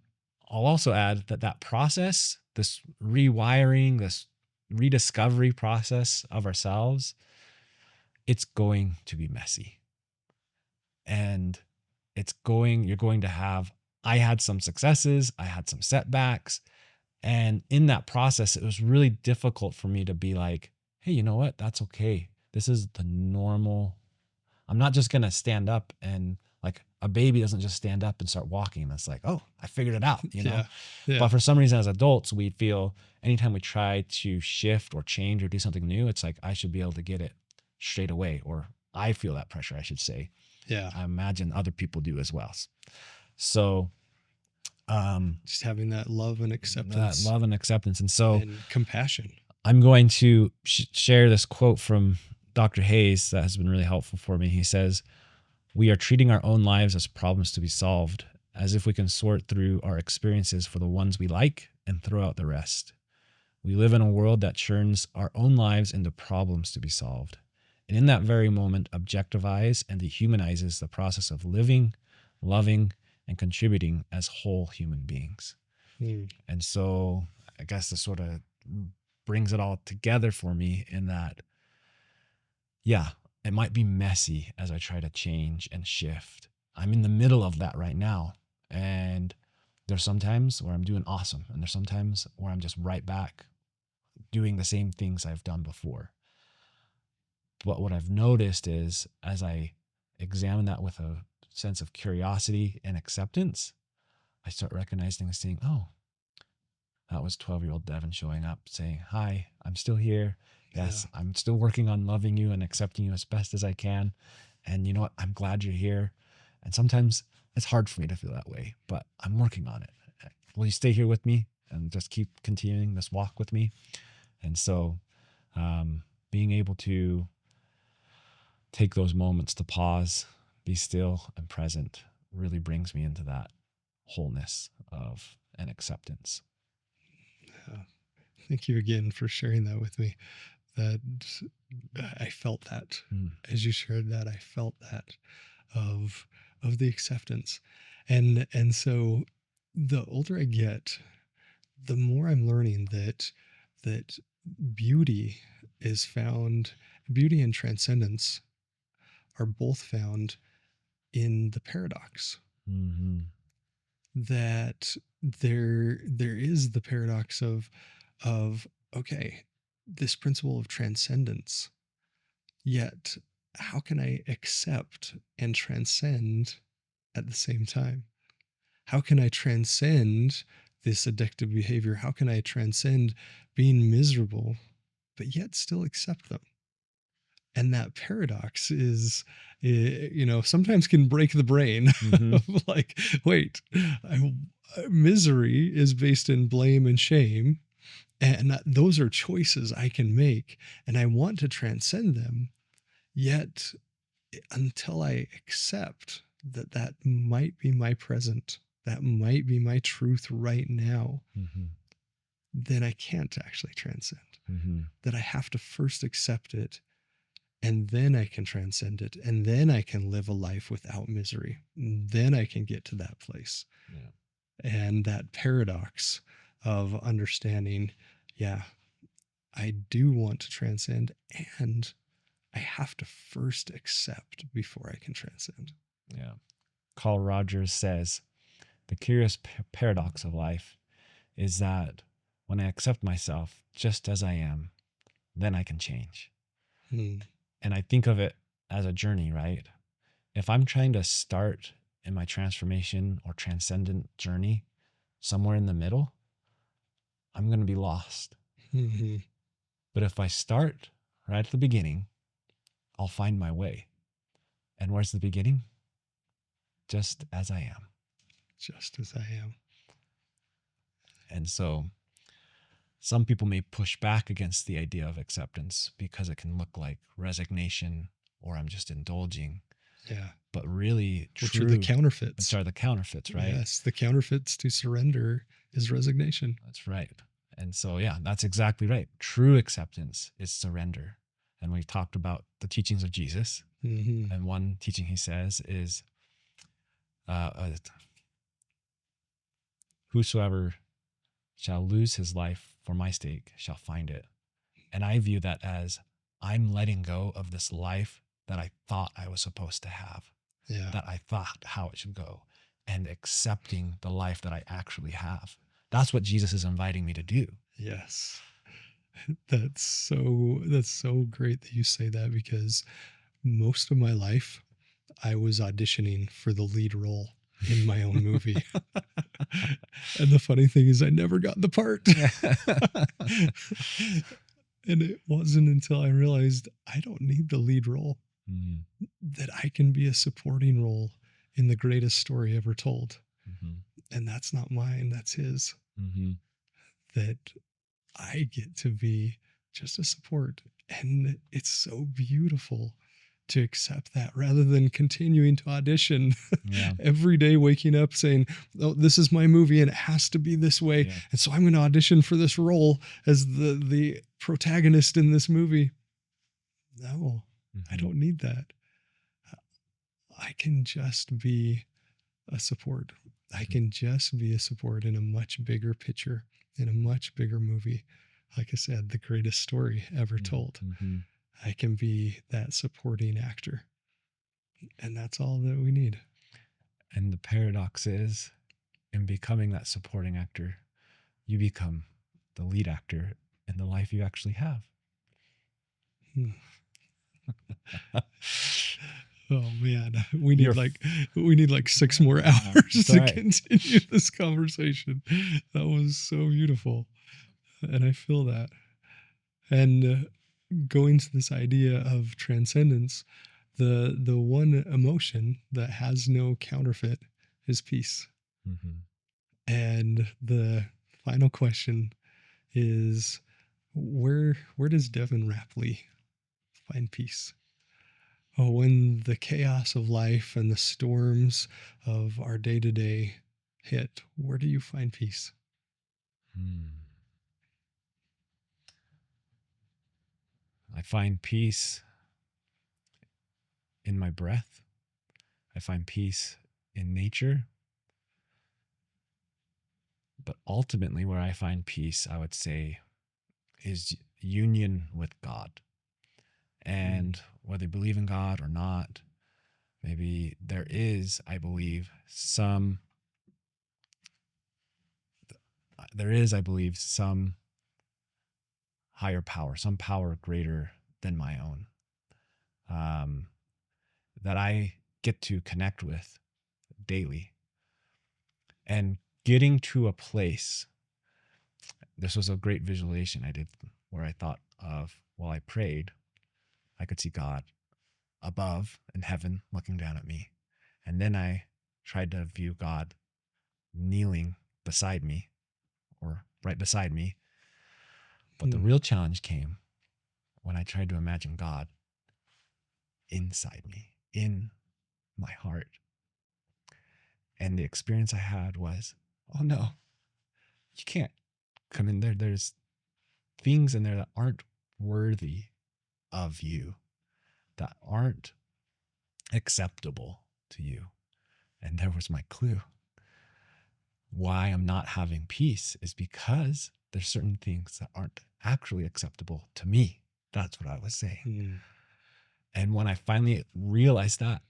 I'll also add that that process, this rewiring, this rediscovery process of ourselves, it's going to be messy. And you're going to have, I had some successes, I had some setbacks. And in that process, it was really difficult for me to be like, hey, you know what? That's okay. This is the normal. I'm not just going to stand up and like a baby doesn't just stand up and start walking. That's like, oh, I figured it out, you know? Yeah. Yeah. But for some reason, as adults, we feel anytime we try to shift or change or do something new, it's like, I should be able to get it straight away. Or I feel that pressure, I should say. Yeah. I imagine other people do as well. So, Just having that love and acceptance. that love and acceptance. And so and compassion. I'm going to share this quote from Dr. Hayes that has been really helpful for me. He says, "We are treating our own lives as problems to be solved, as if we can sort through our experiences for the ones we like and throw out the rest. We live in a world that churns our own lives into problems to be solved, and in that very moment objectivize and dehumanizes the process of living, loving, and contributing as whole human beings." And so I guess this sort of brings it all together for me in that, yeah, it might be messy as I try to change and shift. I'm in the middle of that right now. And there's some times where I'm doing awesome. And there's some times where I'm just right back doing the same things I've done before. But what I've noticed is as I examine that with a sense of curiosity and acceptance, I start recognizing and saying, oh, that was 12-year-old Devin showing up saying, hi, I'm still here. Yes, yeah. I'm still working on loving you and accepting you as best as I can. And you know what? I'm glad you're here. And sometimes it's hard for me to feel that way, but I'm working on it. Will you stay here with me and just keep continuing this walk with me? And so being able to take those moments to pause, be still and present really brings me into that wholeness of an acceptance. Thank you again for sharing that with me. That I felt that as you shared that, I felt that of the acceptance. And so the older I get, the more I'm learning that beauty is found, beauty and transcendence are both found in the paradox. Mm-hmm. That there is the paradox of okay, this principle of transcendence, yet how can I accept and transcend at the same time? How can I transcend this addictive behavior? How can I transcend being miserable, but yet still accept them? And that paradox is, sometimes can break the brain. Mm-hmm. Like, wait, misery is based in blame and shame. And those are choices I can make, and I want to transcend them. Yet, until I accept that might be my present, that might be my truth right now, then I can't actually transcend. That I have to first accept it, and then I can transcend it, and then I can live a life without misery. And then I can get to that place. Yeah. And that paradox of understanding, yeah, I do want to transcend, and I have to first accept before I can transcend. Yeah. Carl Rogers says, the curious paradox of life is that when I accept myself just as I am, then I can change. And I think of it as a journey, right? If I'm trying to start in my transformation or transcendent journey somewhere in the middle, I'm going to be lost. But if I start right at the beginning, I'll find my way. And where's the beginning? Just as I am. Just as I am. And so some people may push back against the idea of acceptance because it can look like resignation or I'm just indulging. Yeah. But really, which are the counterfeits. Which are the counterfeits, right? Yes, the counterfeits to surrender is resignation. That's right. And so, yeah, that's exactly right. True acceptance is surrender. And we've talked about the teachings of Jesus. And one teaching he says is, whosoever shall lose his life for my sake shall find it. And I view that as I'm letting go of this life that I thought I was supposed to have, Yeah. that I thought how it should go, and accepting the life that I actually have. That's what Jesus is inviting me to do. Yes. That's so great that you say that, because most of my life I was auditioning for the lead role in my own movie. And the funny thing is I never got the part. And it wasn't until I realized I don't need the lead role, that I can be a supporting role in the greatest story ever told. And that's not mine, that's his. That I get to be just a support. And it's so beautiful to accept that, rather than continuing to audition every day, waking up saying, oh, this is my movie and it has to be this way. Yeah. And so I'm going to audition for this role as the protagonist in this movie. No, I don't need that. I can just be a support. I can just be a support in a much bigger picture, in a much bigger movie. Like I said, the greatest story ever told. I can be that supporting actor. And that's all that we need. And the paradox is, in becoming that supporting actor, you become the lead actor in the life you actually have. Oh man, we need like 6 more hours to continue this conversation. That was so beautiful. And I feel that. And going to this idea of transcendence, the one emotion that has no counterfeit is peace. And the final question is, where does Devin Rappleye find peace? Oh, when the chaos of life and the storms of our day-to-day hit, where do you find peace? I find peace in my breath. I find peace in nature. But ultimately, where I find peace, I would say, is union with God. And whether you believe in God or not, maybe there is, I believe, some higher power, some power greater than my own, that I get to connect with daily. And getting to a place, this was a great visualization I did where I thought of, while I prayed, I could see God above in heaven looking down at me. And then I tried to view God kneeling beside me, or right beside me. But the real challenge came when I tried to imagine God inside me, in my heart. And the experience I had was, oh no, you can't come in there. There's things in there that aren't worthy of you, that aren't acceptable to you. And there was my clue. Why I'm not having peace is because there's certain things that aren't actually acceptable to me. That's what I was saying. And when I finally realized that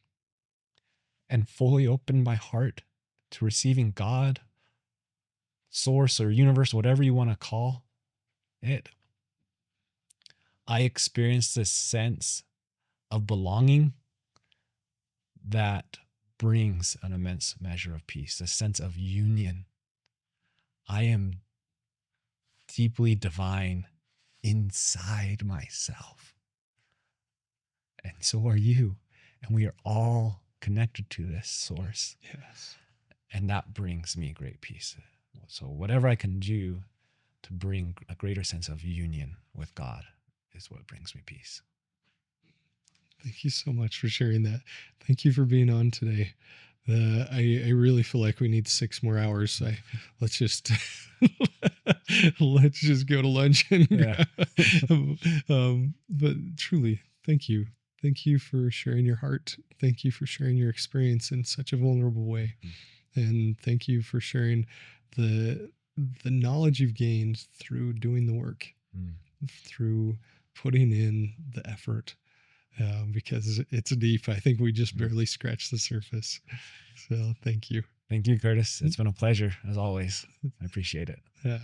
and fully opened my heart to receiving God, source or universe, whatever you want to call it, I experienced this sense of belonging that brings an immense measure of peace, a sense of union. I am deeply divine inside myself. And so are you. And we are all connected to this source. Yes. And that brings me great peace. So whatever I can do to bring a greater sense of union with God is what brings me peace. Thank you so much for sharing that. Thank you for being on today. I really feel like we need 6 more hours. Let's just go to lunch and but truly, thank you. Thank you for sharing your heart. Thank you for sharing your experience in such a vulnerable way. And thank you for sharing the knowledge you've gained through doing the work, Mm. through putting in the effort, because it's deep. I think we just barely scratched the surface. So thank you. Thank you, Curtis. It's been a pleasure as always. I appreciate it. Yeah.